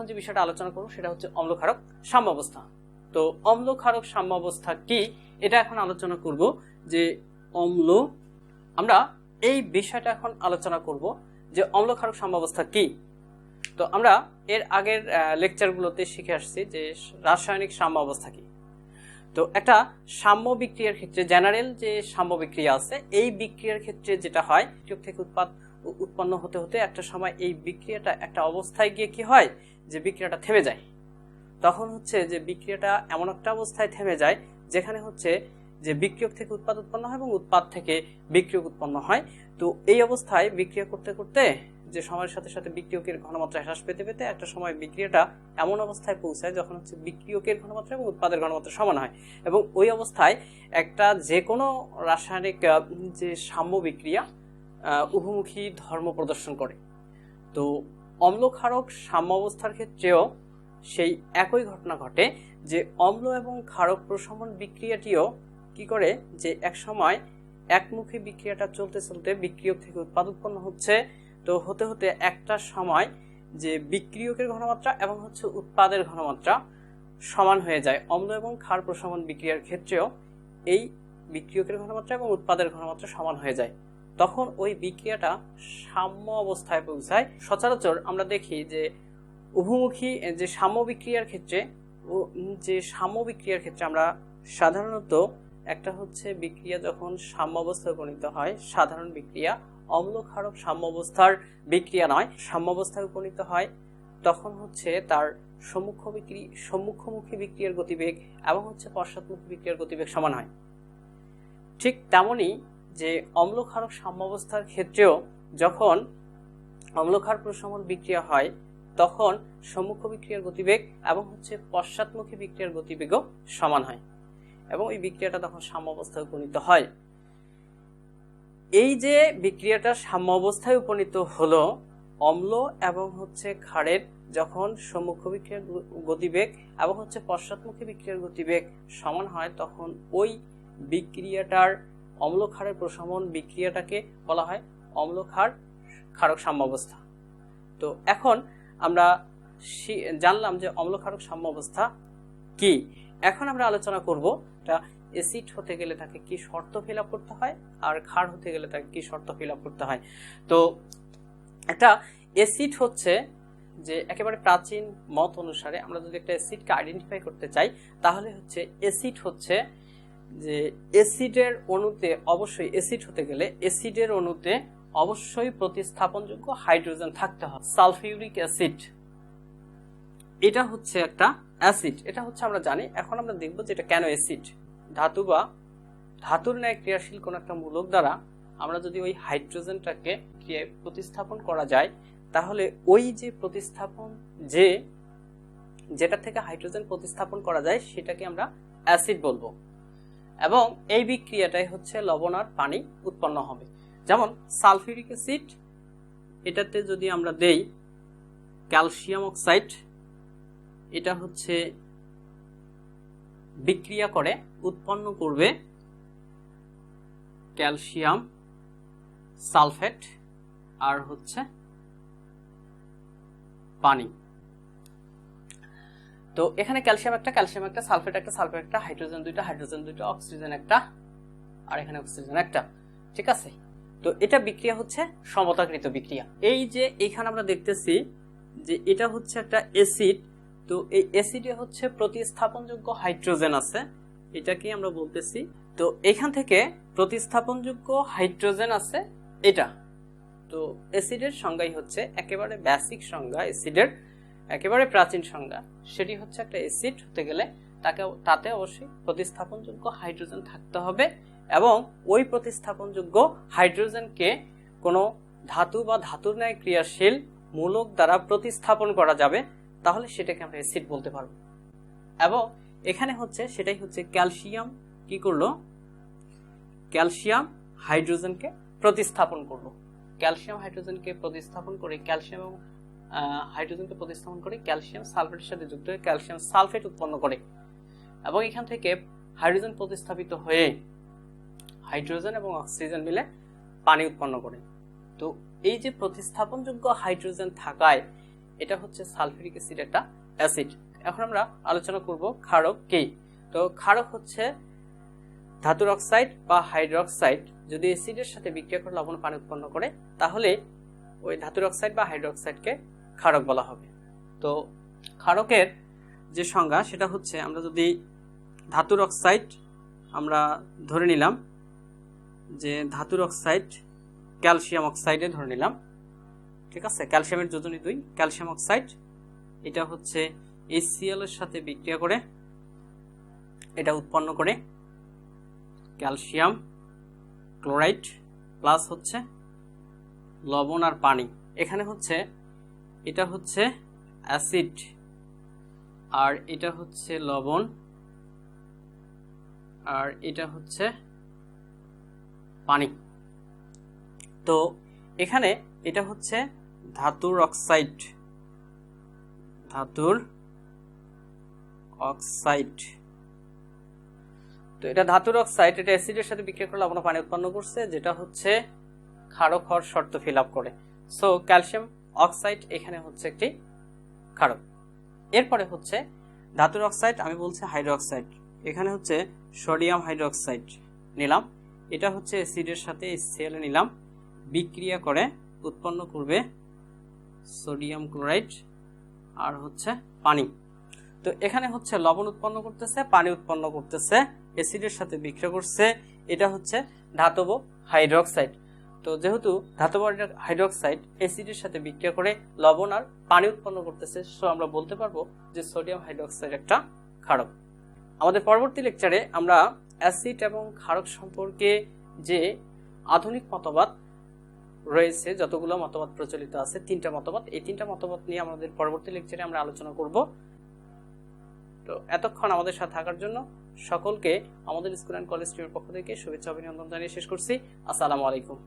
এখন যে বিষয়টা আলোচনা করব সেটা হচ্ছে অম্ল ক্ষারক সাম্যাবস্থা। তো অম্ল ক্ষারক সাম্যাবস্থা কি এটা এখন আলোচনা করব যে অম্ল, আমরা এই বিষয়টা এখন আলোচনা করব যে অম্ল ক্ষারক সাম্যাবস্থা কি। তো আমরা এর আগের লেকচারগুলোতে শিখে আসছি যে রাসায়নিক সাম্যাবস্থা কি। তো একটা সাম্য বিক্রিয়ার ক্ষেত্রে জেনারেল যে সাম্য বিক্রিয়া আছে, এই বিক্রিয়ার ক্ষেত্রে যেটা হয়, বিক্রিয়ক থেকে উৎপন্ন হতে হতে একটা সময় এই বিক্রিয়াটা একটা অবস্থায় গিয়ে কি হয় যে বিক্রিয়াটা থেমে যায়। তখন হচ্ছে যে বিক্রিয়াটা এমন একটা অবস্থায় থেমে যায় যেখানে হচ্ছে যে বিক্রিয়ক থেকে উৎপাদ উৎপন্ন হয় এবং উৎপাদ থেকে বিক্রিয়ক উৎপন্ন হয়। তো এই অবস্থায় বিক্রিয়া করতে করতে যে সময়ের সাথে সাথে বিক্রিয়কের ঘনমাত্রা হ্রাস পেতে পেতে একটা সময় বিক্রিয়াটা এমন অবস্থায় পৌঁছায় যখন হচ্ছে বিক্রিয়কের ঘনমাত্রা এবং উৎপাদের ঘনমাত্রা সমান হয়, এবং ওই অবস্থায় একটা যে কোনো রাসায়নিক যে সাম্য বিক্রিয়া উভমুখী ধর্ম প্রদর্শন করে। তো অম্ল ক্ষারক সাম্য অবস্থার ক্ষেত্রেও সেই একই ঘটনা ঘটে যে অম্ল এবং ক্ষারক প্রশমন বিক্রিয়াটিও কি করে যে এক সময় একমুখী বিক্রিয়াটা চলতে চলতে বিক্রিয়ক থেকে উৎপাদ উৎপন্ন হচ্ছে। তো হতে হতে একটা সময় যে বিক্রিয়কের ঘনমাত্রা এবং হচ্ছে উৎপাদের ঘনমাত্রা সমান হয়ে যায়। অম্ল এবং ক্ষার প্রশমন বিক্রিয়ার ক্ষেত্রেও এই বিক্রিয়কের ঘনমাত্রা এবং উৎপাদের ঘনমাত্রা সমান হয়ে যায়। তখন ওই বিক্রিয়াটা সাম্য অবস্থায় পৌঁছায়। সচরাচর আমরা দেখি যে উভমুখী যে সাম্য বিক্রিয়ার ক্ষেত্রে আমরা সাধারণত একটা হচ্ছে বিক্রিয়া যখন সাম্য অবস্থায় উপনীত হয়, সাধারণ বিক্রিয়া অম্ল ক্ষারক সাম্য অবস্থার বিক্রিয়া নয়, সাম্য অবস্থায় উপনীত হয়, তখন হচ্ছে তার সম্মুখমুখী বিক্রিয়ার গতিবেগ এবং হচ্ছে পশ্চাৎমুখী বিক্রিয়ার গতিবেগ সমান হয়। ঠিক তেমনি যে অম্ল ক্ষারক সাম্য অবস্থার ক্ষেত্রেও যখন অম্ল ক্ষার প্রশমন বিক্রিয়া হয় তখন সম্মুখ বিক্রিয়ার গতিবেগ এবং হচ্ছে পশ্চাৎমুখী বিক্রিয়ার গতিবেগও সমান হয় এবং এই বিক্রিয়াটা তখন সাম্য অবস্থায় উপনীত হয়। এই যে বিক্রিয়াটা সাম্য অবস্থায় উপনীত হলো, অম্ল এবং হচ্ছে ক্ষারের যখন সম্মুখ বিক্রিয়ার গতিবেগ এবং হচ্ছে পশ্চাৎমুখী বিক্রিয়ার গতিবেগ সমান হয়, তখন ওই বিক্রিয়াটার অম্ল ক্ষারের প্রশমন বিক্রিয়াটাকে বলা হয় অম্ল ক্ষারক সাম্য অবস্থা। তো এখন আমরা জানলাম যে অম্ল ক্ষারক সাম্য অবস্থা কি। এখন আমরা আলোচনা করব এটা অ্যাসিড হতে গেলে তাকে কি শর্ত ফিল আপ করতে হয় আর ক্ষার হতে গেলে তাকে কি শর্ত ফিল আপ করতে হয়। তো একটা অ্যাসিড হচ্ছে যে একেবারে প্রাচীন মত অনুসারে আমরা যদি একটা অ্যাসিডকে আইডেন্টিফাই করতে চাই তাহলে হচ্ছে অ্যাসিড হচ্ছে যে অ্যাসিডের অণুতে অবশ্যই, অ্যাসিড হতে গেলে অ্যাসিডের অণুতে অবশ্যই প্রতিস্থাপনযোগ্য হাইড্রোজেন থাকতে হবে। সালফিউরিক অ্যাসিড এটা হচ্ছে একটা অ্যাসিড, এটা হচ্ছে আমরা জানি। এখন আমরা দেখব যে এটা কেন অ্যাসিড। ধাতু বা ধাতুর ন্যায় ক্রিয়াশীল কোন একটা মূলক দ্বারা আমরা যদি ওই হাইড্রোজেনটাকে প্রতিস্থাপন করা যায় তাহলে ওই যে প্রতিস্থাপন যেটা থেকে হাইড্রোজেন প্রতিস্থাপন করা যায় সেটাকে আমরা অ্যাসিড বলবো। এবং এই বিক্রিয়াটাই হচ্ছে লবণ আর পানি উৎপন্ন হবে। যেমন সালফিউরিক অ্যাসিড, এটাতে যদি আমরা দেই ক্যালসিয়াম অক্সাইড, এটা হচ্ছে বিক্রিয়া করে উৎপন্ন করবে ক্যালসিয়াম সালফেট আর হচ্ছে পানি। তো এখানে ক্যালসিয়াম একটা, সালফেট একটা, হাইড্রোজেন দুইটা, অক্সিজেন একটা, আর এখানে অক্সিজেন একটা। ঠিক আছে, তো এটা বিক্রিয়া হচ্ছে সমতাকৃত বিক্রিয়া। এই যে এখানে আমরা দেখতেছি যে এটা হচ্ছে একটা অ্যাসিড। তো এই অ্যাসিডে হচ্ছে প্রতিস্থাপনযোগ্য হাইড্রোজেন আছে, এটাকে আমরা বলতেছি। তো এখান থেকে প্রতিস্থাপনযোগ্য হাইড্রোজেন আছে এটা। তো অ্যাসিডের সংজ্ঞাই হচ্ছে একেবারে বেসিক সংজ্ঞা, অ্যাসিডের একেবারে প্রাচীন সংজ্ঞা, সেটি হচ্ছে একটা অ্যাসিড হতে গেলে তাতে অবশ্যই প্রতিস্থাপনযোগ্য হাইড্রোজেন থাকতে হবে এবং ওই প্রতিস্থাপনযোগ্য হাইড্রোজেনকে কোনো ধাতু বা ধাতুর ন্যায় ক্রিয়াশীল মূলক দ্বারা প্রতিস্থাপন করা যাবে, তাহলে সেটাকে আমরা অ্যাসিড বলতে পারবো। এবং এখানে হচ্ছে সেটাই হচ্ছে ক্যালসিয়াম কি করলো, ক্যালসিয়াম হাইড্রোজেনকে প্রতিস্থাপন করলো। ক্যালসিয়াম হাইড্রোজেনকে প্রতিস্থাপন করে ক্যালসিয়াম সালফেটের সাথে যুক্ত হয়ে ক্যালসিয়াম সালফেট উৎপন্ন করে এবং এখান থেকে হাইড্রোজেন প্রতিস্থাপিত হয়ে হাইড্রোজেন এবং অক্সিজেন মিলে পানি উৎপন্ন করে। তো এই যে প্রতিস্থাপনযোগ্য হাইড্রোজেন থাকায় এটা হচ্ছে সালফিউরিক অ্যাসিড একটা অ্যাসিড। এখন আমরা আলোচনা করব ক্ষারক কি। তো ক্ষারক হচ্ছে ধাতুর অক্সাইড বা হাইড্রোক্সাইড যদি অ্যাসিডের সাথে বিক্রিয়া করে লবণ পানি উৎপন্ন করে তাহলে ওই ধাতুর অক্সাইড বা হাইড্রোক্সাইডকে ক্ষারক বলা হবে। তো ক্ষারকের যে সংজ্ঞা সেটা হচ্ছে, আমরা যদি ধাতুর অক্সাইড আমরা ধরে নিলাম যে ধাতুর অক্সাইড ক্যালসিয়াম অক্সাইডে ধরে নিলাম, ঠিক আছে, ক্যালসিয়ামের যোজনী 2 ক্যালসিয়াম অক্সাইড, এটা হচ্ছে HCl এর সাথে বিক্রিয়া করে এটা উৎপন্ন করে ক্যালসিয়াম ক্লোরাইড প্লাস হচ্ছে লবণ আর পানি। এখানে হচ্ছে এটা হচ্ছে অ্যাসিড আর এটা হচ্ছে লবণ আর এটা হচ্ছে পানি। তো এখানে এটা হচ্ছে ধাতুর অক্সাইড, ধাতুর অক্সাইড। তো এটা ধাতুর অক্সাইড, এটা অ্যাসিডের সাথে বিক্রিয়া করে লবণ পানি উৎপন্ন করছে, যেটা হচ্ছে ক্ষারক হওয়ার শর্ত ফিল আপ করে। সো ক্যালসিয়াম অক্সাইড এখানে হচ্ছে একটি ক্ষারক। এরপরে হচ্ছে ধাতুর অক্সাইড, আমি বলছি হাইড্রোক্সাইড, এখানে হচ্ছে সোডিয়াম হাইড্রোক্সাইড নিলাম, এটা হচ্ছে অ্যাসিডের সাথে HCl নিলাম, বিক্রিয়া করে উৎপন্ন করবে সোডিয়াম ক্লোরাইড আর হচ্ছে পানি। তো এখানে হচ্ছে লবণ উৎপন্ন করতেছে, পানি উৎপন্ন করতেছে, অ্যাসিডের সাথে বিক্রিয়া করছে, এটা হচ্ছে ধাতব হাইড্রোক্সাইড। তো যেহেতু ধাতব হাইড্রোক্সাইড অ্যাসিডের সাথে বিক্রিয়া করে লবণ আর পানি উৎপন্ন করতেছে, সো আমরা বলতে পারবো যে সোডিয়াম হাইড্রোক্সাইড একটা ক্ষারক। আমাদের পরবর্তী লেকচারে আমরা অ্যাসিড এবং ক্ষারক সম্পর্কে যে আধুনিক মতবাদ রয়েছে, যতগুলো মতবাদ প্রচলিত আছে, 3টা মতবাদ, এই 3টা মতবাদ নিয়ে আমাদের পরবর্তী লেকচারে আমরা আলোচনা করব। তো এতক্ষণ আমাদের সাথে থাকার জন্য সকলকে আমাদের স্কুল অ্যান্ড কলেজ টিমের পক্ষ থেকে শুভেচ্ছা অভিনন্দন জানিয়ে শেষ করছি। আসসালামু আলাইকুম।